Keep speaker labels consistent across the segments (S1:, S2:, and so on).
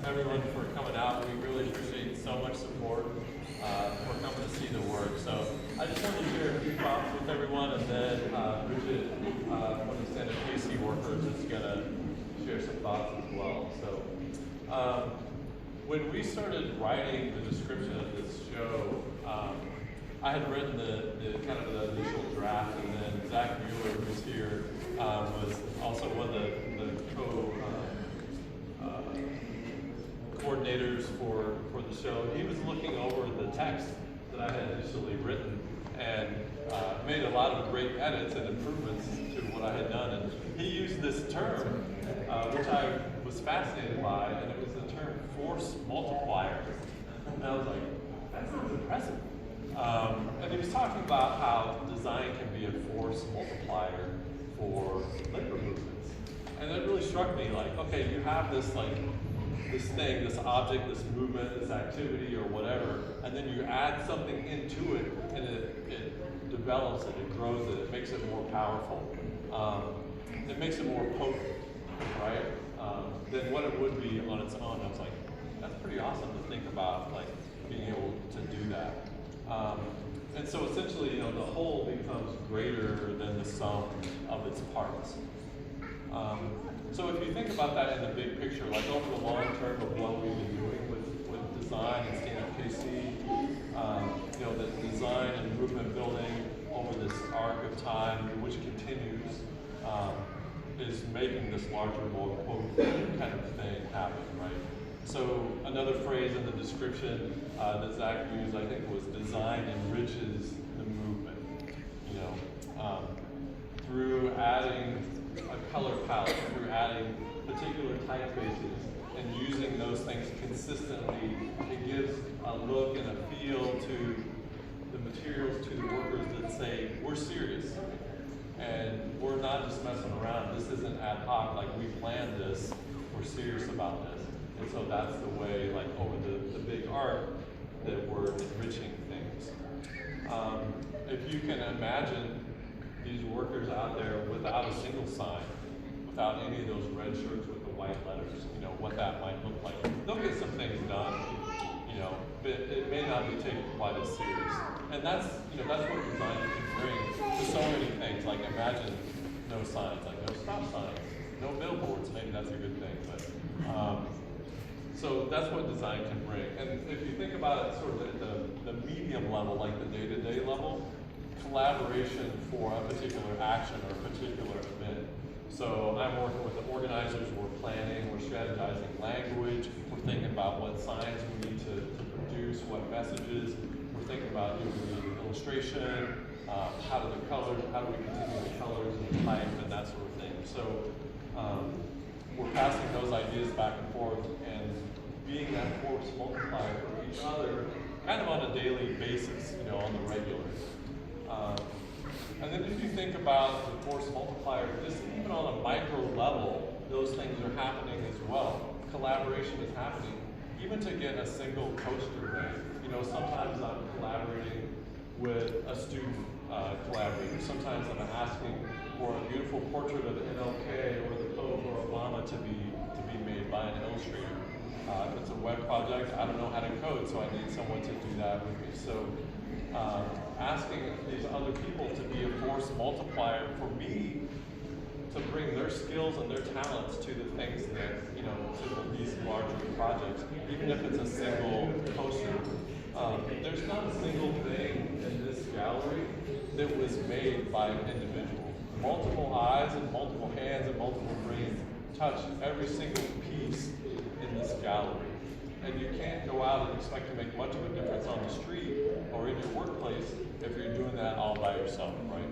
S1: everyone for coming out. We really appreciate so much support for coming to see the work. So I just wanted to share a few thoughts with everyone, and then Bridget from the Stand Up KC Workers is going to share some thoughts as well. So when we started writing the description of this show, I had written the kind of the initial draft, and then Zach Mueller, who's here, was also one of the coordinators for the show. He was looking over the text that I had initially written and made a lot of great edits and improvements to what I had done. And he used this term, which I was fascinated by, and it was the term force multiplier. And I was like, that sounds impressive. And he was talking about how design can be a force multiplier for labor movements. And that really struck me, like, okay, you have this thing, this object, this movement, this activity or whatever, and then you add something into it, and it develops it, it grows it, it makes it more powerful. It makes it more potent, right? Than what it would be on its own. I was like, that's pretty awesome to think about, like, being able to do that. And so essentially, the whole becomes greater than the sum of its parts. So if you think about that in the big picture, like over the long term of what we've been doing with design and Stand Up KC, the design and movement building over this arc of time, which continues, is making this larger, more potent kind of thing happen, right? So another phrase in the description that Zach used, I think, was design enriches the movement. Through adding a color palette, through adding particular typefaces, and using those things consistently, it gives a look and a feel to the materials, to the workers that say, we're serious. And we're not just messing around. This isn't ad hoc, like we planned this, we're serious about this. And so that's the way, like over the big arc, that we're enriching things. If you can imagine these workers out there without a single sign, without any of those red shirts with the white letters, what that might look like. They'll get some things done, but it may not be taken quite as serious. And that's what design can bring to so many things. Like imagine no signs, like no stop signs, no billboards. Maybe that's a good thing, but so that's what design can bring. And if you think about it sort of at the medium level, like the day-to-day level, collaboration for a particular action or a particular event. So I'm working with the organizers, we're planning, we're strategizing language, we're thinking about what signs we need to produce, what messages, we're thinking about doing the illustration, how do we continue the colors and the type and that sort of thing. So we're passing those ideas back and forth and being that force multiplier for each other kind of on a daily basis, on the regular. And then if you think about the force multiplier, just even on a micro level, those things are happening as well. Collaboration is happening, even to get a single poster made. Sometimes I'm collaborating with a student collaborator. Sometimes I'm asking for a beautiful portrait of MLK or the Pope or Obama to be made by an illustrator. If it's a web project, I don't know how to code, so I need someone to do that with me. So asking these other people to be a force multiplier for me to bring their skills and their talents to the things that, to these larger projects, even if it's a single poster. There's not a single thing in this gallery that was made by an individual. Multiple eyes and multiple hands and multiple brains touch every single piece in this gallery. And you can't go out and expect to make much of a difference on the street or in your workplace if you're doing that all by yourself, right?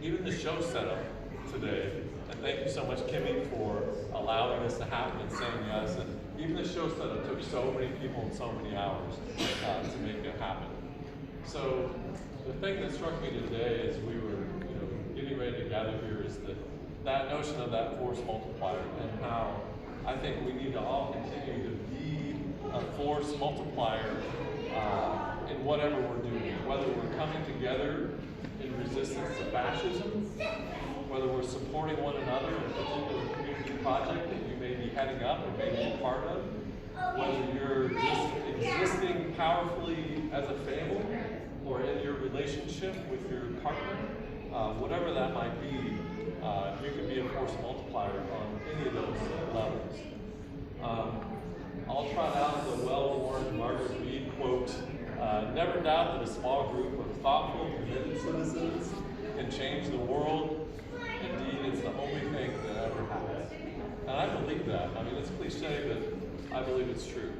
S1: Even the show setup today, and thank you so much, Kimmy, for allowing this to happen and saying yes. And even the show setup took so many people and so many hours to make it happen. So the thing that struck me today as we were, getting ready to gather here is that notion of that force multiplier and how I think we need to all continue to be a force multiplier in whatever we're doing, whether we're coming together in resistance to fascism, whether we're supporting one another in a particular community project that you may be heading up or maybe a part of, whether you're just existing powerfully as a family or in your relationship with your partner, whatever that might be, you can be a force multiplier on any of those levels. I'll trot out the well-worn Margaret Mead quote, never doubt that a small group of thoughtful, committed citizens can change the world. Indeed, it's the only thing that ever happens. And I believe that. I mean, it's cliche, but I believe it's true.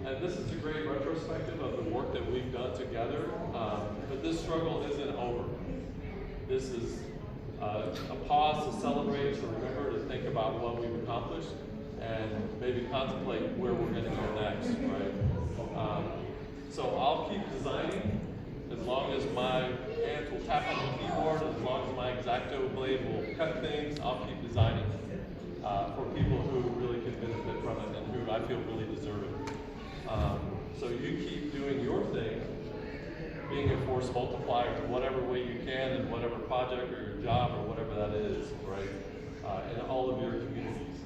S1: And this is a great retrospective of the work that we've done together, but this struggle isn't over. This is a pause to celebrate, to remember, to think about what we've accomplished, and maybe contemplate where we're going to go next, right? So I'll keep designing as long as my hands will tap on the keyboard, as long as my X-Acto blade will cut things. I'll keep designing for people who really can benefit from it and who I feel really deserve it. So you keep doing your thing, being a force multiplier in whatever way you can, in whatever project or your job or whatever that is, right? In all of your communities.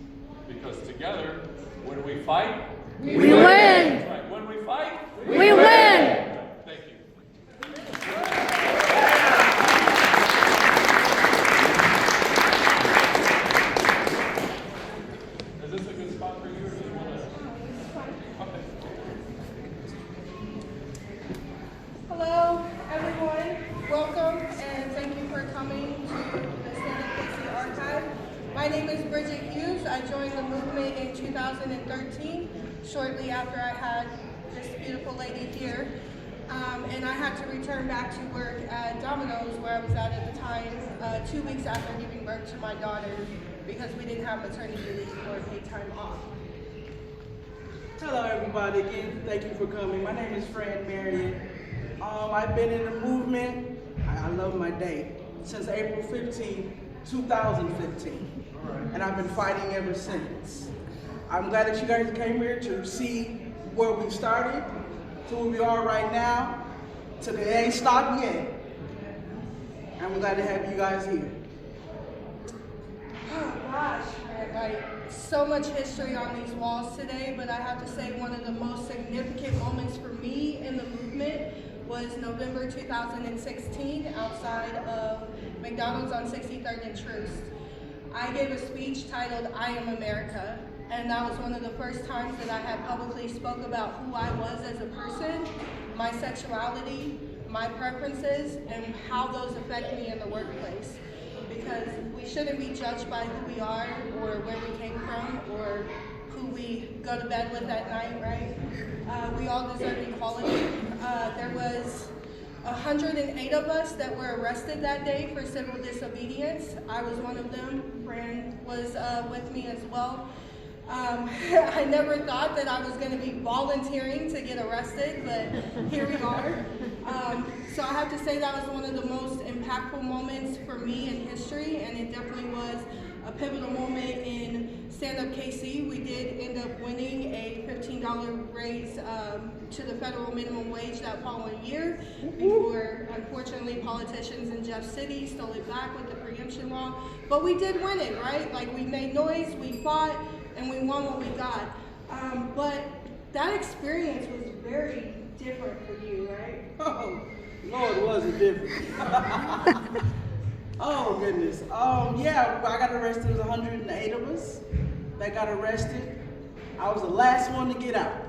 S1: Because together, when we fight,
S2: we win!
S1: Right. When we fight,
S2: we win!
S1: Thank you. Is this a good spot for you, or do you want to? Okay.
S3: Hello, everyone. Welcome, and thank you for coming to the Stand Up KC Archive. My name is Bridget Hughes. I joined the movement in 2013, shortly after I had this beautiful lady here. And I had to return back to work at Domino's, where I was at the time, 2 weeks after giving birth to my daughter, because we didn't have maternity leave or paid time off.
S4: Hello everybody, again, thank you for coming. My name is Fran Marion. I've been in the movement, I love my day, since April 15, 2015. And I've been fighting ever since. I'm glad that you guys came here to see where we started, to where we are right now, to the ain't stopped yet. And I'm glad to have you guys here.
S3: Oh gosh, like so much history on these walls today, but I have to say one of the most significant moments for me in the movement was November 2016 outside of McDonald's on 63rd and Troost. I gave a speech titled, I Am America, and that was one of the first times that I had publicly spoke about who I was as a person, my sexuality, my preferences, and how those affect me in the workplace. Because we shouldn't be judged by who we are or where we came from or who we go to bed with at night, right? We all deserve equality. There was 108 of us that were arrested that day for civil disobedience. I was one of them. Fran was with me as well. I never thought that I was going to be volunteering to get arrested, but here we are. So I have to say that was one of the most impactful moments for me in history, and it definitely was a pivotal moment in Stand Up KC. We did end up winning a $15 raise to the federal minimum wage that following year before, unfortunately, politicians in Jeff City stole it back with the preemption law. But we did win it, right? Like, we made noise, we fought, and we won what we got. But that experience was very different for you, right?
S4: Oh, Lord, was it different? Oh, goodness. Yeah, I got arrested. There was 108 of us that got arrested. I was the last one to get out.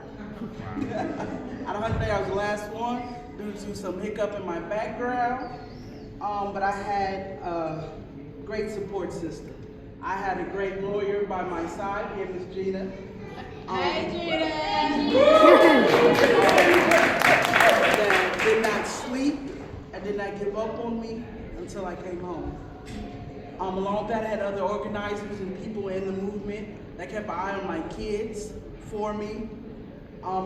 S4: Out of 108, I was the last one due to some hiccup in my background. But I had a great support system. I had a great lawyer by my side. Here is Gina.
S3: Hey, Gina!
S4: That did not sleep and did not give up on me until I came home. Along with that, I had other organizers and people in the movement that kept an eye on my kids for me,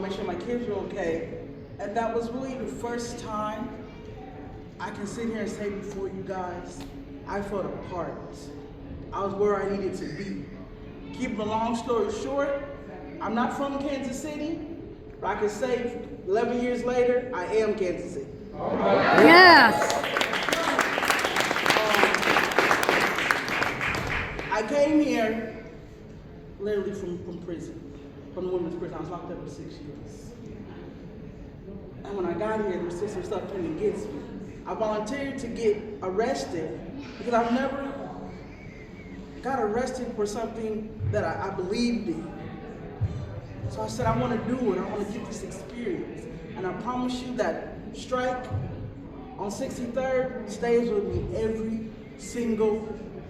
S4: make sure my kids were okay. And that was really the first time I can sit here and say before you guys, I felt a part. I was where I needed to be. Keep a long story short, I'm not from Kansas City, but I can say 11 years later, I am Kansas City.
S2: Yes!
S4: I came here literally from prison, from the women's prison. I was locked up for 6 years. And when I got here, there was still some stuff coming against me. I volunteered to get arrested because I've never got arrested for something that I believed in. So I said, I want to do it. I want to get this experience. And I promise you that strike on 63rd stays with me every single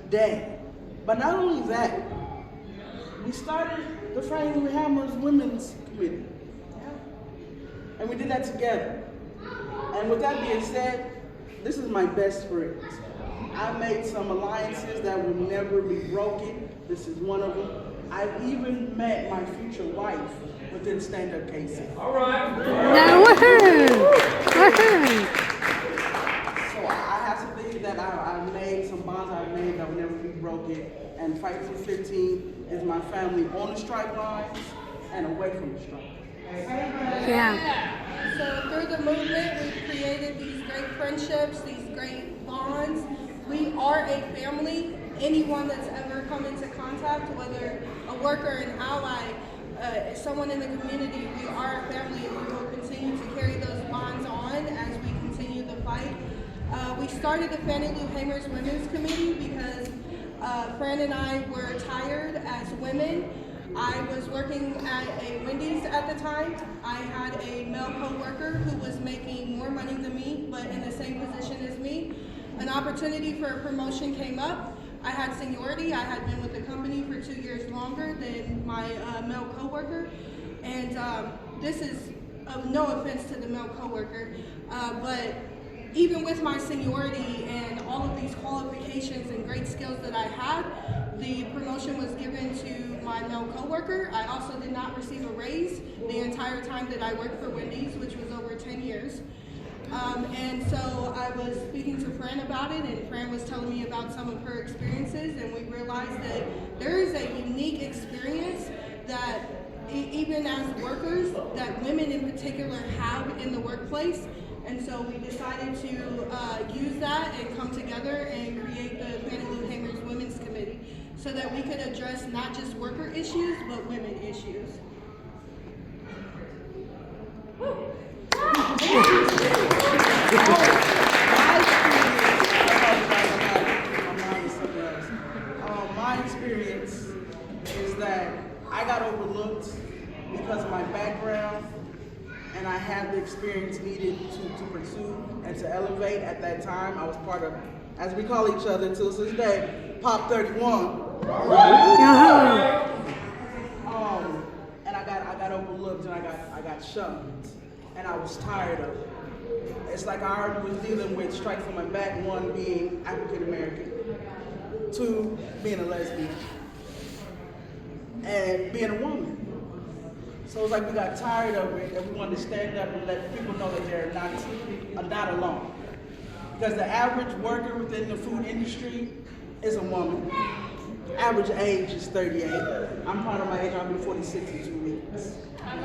S4: day. But not only that, we started the Frank Louis Hammers Women's Committee. And we did that together. And with that being said, this is my best friend. I made some alliances that will never be broken. This is one of them. I've even met my future wife within stand-up cases.
S2: Now, woohoo! Woohoo!
S4: So I have to think that I've made some bonds I've made that will never be broken. And Fight for 15 is my family on the strike lines and away from the strike.
S2: Yeah.
S3: So through the movement, we've created these great friendships, these great bonds. We are a family. Anyone that's ever come into contact, whether a worker, an ally, someone in the community, we are a family, and we will continue to carry those bonds on as we continue the fight. We started the Fannie Lou Hamers Women's Committee because Fran and I were tired as women. I was working at a Wendy's at the time. I had a male co-worker who was making more money than me, but in the same position as me. An opportunity for a promotion came up. I had seniority. I had been with the company for 2 years longer than my male co-worker. And this is no offense to the male co-worker, but even with my seniority and all of these qualifications and great skills that I had, the promotion was given to my male co-worker. I also did not receive a raise the entire time that I worked for Wendy's, which was over 10 years. And so I was speaking to Fran about it, and Fran was telling me about some of her experiences, and we realized that there is a unique experience that even as workers, that women in particular have in the workplace. And so we decided to use that and come together and create the Fannie Lou Hamers Women's Committee so that we could address not just worker issues, but women issues.
S4: My experience is that I got overlooked because of my background, and I had the experience needed to pursue and to elevate. At that time, I was part of, as we call each other until this day, Pop 31. And I got overlooked, and I got shunned, and I was tired of it. It's like I already was dealing with strikes on my back, one being African American, two being a lesbian, and being a woman. So it's like we got tired of it, and we wanted to stand up and let people know that they're not alone. Because the average worker within the food industry is a woman. Average age is 38. I'm proud of my age. I'll be 46 in 2 weeks. I've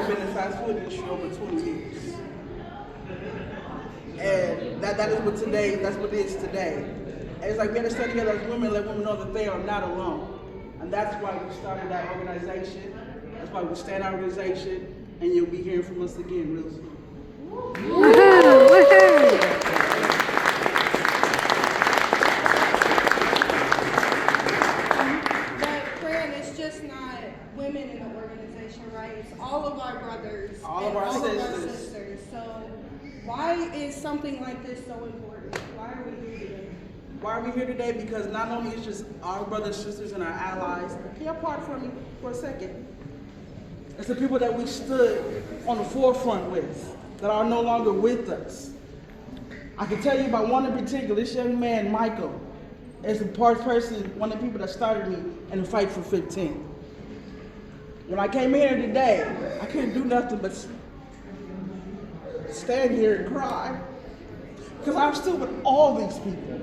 S4: been in the fast food industry over 20 years. And that is what today, that's what it is today. And it's like we had to stand together as women and let women know that they are not alone. And that's why we started that organization. That's why we stand our organization, and you'll be hearing from us again real soon.
S2: Woohoo! Woohoo!
S3: But Fran, it's just not women in the organization, right? It's all of our brothers
S4: All
S3: and
S4: of our
S3: all of our
S4: sisters.
S3: sisters. So why is something like this so important? Why are we here today?
S4: Why are we here today? Because not only is just our brothers, sisters, and our allies, can you part for me for a second? It's the people that we stood on the forefront with, that are no longer with us. I can tell you about one in particular, this young man, Michael, is the person, one of the people that started me in the Fight for 15. When I came here today, I couldn't do nothing but stand here and cry. Because I'm still with all these people.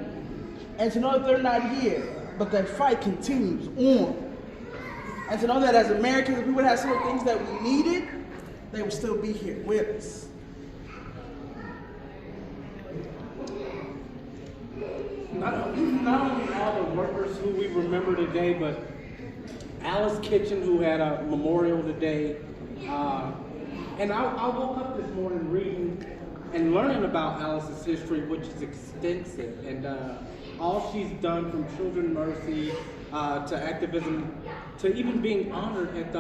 S4: And to know that they're not here, but that fight continues on. And to know that as Americans, if we would have some of the things that we needed, they would still be here with us.
S5: Not only all the workers who we remember today, but Alice Kitchen, who had a memorial today. And I woke up this morning reading and learning about Alice's history, which is extensive. And all she's done, from Children's Mercy to activism, to even being honored at the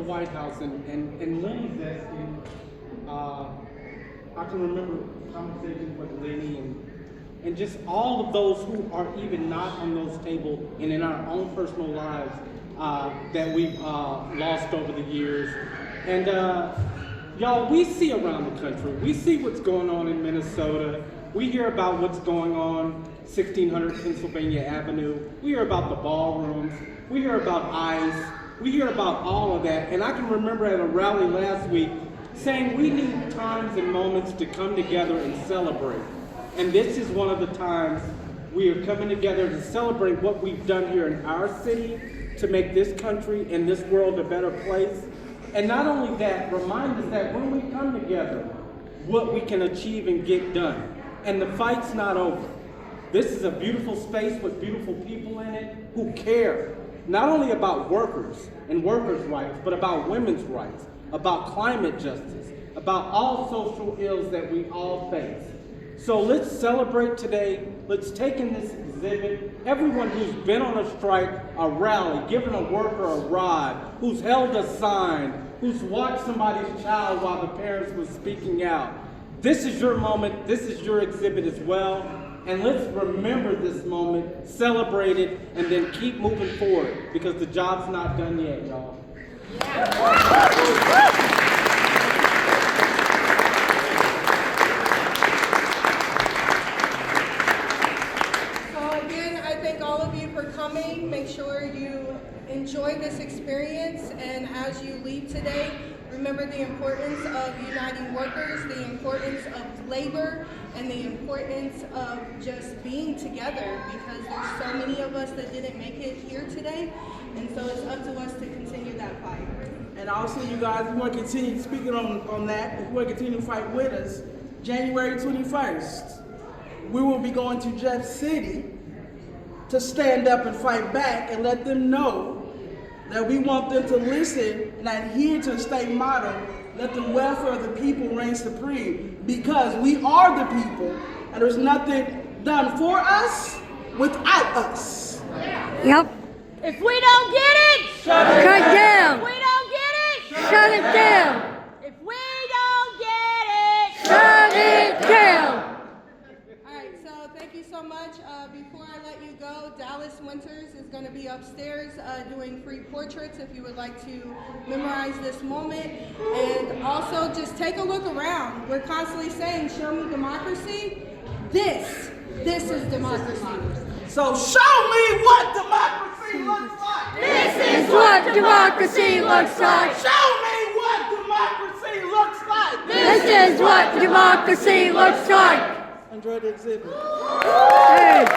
S5: White House. And Lenny Zesty, I can remember conversations with Lenny and just all of those who are even not on those tables and in our own personal lives that we've lost over the years. And y'all, we see around the country, we see what's going on in Minnesota. We hear about what's going on 1600 Pennsylvania Avenue. We hear about the ballrooms. We hear about ICE. We hear about all of that. And I can remember at a rally last week saying we need times and moments to come together and celebrate. And this is one of the times we are coming together to celebrate what we've done here in our city to make this country and this world a better place. And not only that, remind us that when we come together, what we can achieve and get done. And the fight's not over. This is a beautiful space with beautiful people in it who care, not only about workers and workers' rights, but about women's rights, about climate justice, about all social ills that we all face. So let's celebrate today. Let's take in this exhibit. Everyone who's been on a strike, a rally, given a worker a ride, who's held a sign, who's watched somebody's child while the parents were speaking out. This is your moment. This is your exhibit as well. And let's remember this moment, celebrate it, and then keep moving forward, because the job's not done yet, y'all.
S3: Coming. Make sure you enjoy this experience, and as you leave today, remember the importance of uniting workers, the importance of labor, and the importance of just being together, because there's so many of us that didn't make it here today, and so it's up to us to continue that fight.
S4: And also, you guys, if you want to continue speaking on that, if you want to continue to fight with us, January 21st, we will be going to Jeff City to stand up and fight back and let them know that we want them to listen and adhere to the state motto, let the welfare of the people reign supreme, because we are the people and there's nothing done for us without us.
S2: Yep.
S6: If we don't get it,
S2: Shut it down.
S6: if we don't get it,
S2: Shut it down.
S6: if we don't get it,
S2: Shut it down.
S3: All right, so thank you so much. Before I let you go, Dallas Winters is going to be upstairs doing free portraits if you would like to memorize this moment. And also just take a look around. We're constantly saying, show me democracy. This is democracy.
S4: So show me what democracy looks like.
S2: This is what democracy looks like.
S4: Show me what democracy looks like.
S2: This is what democracy looks like.
S4: Enjoy the exhibit.
S2: Hey.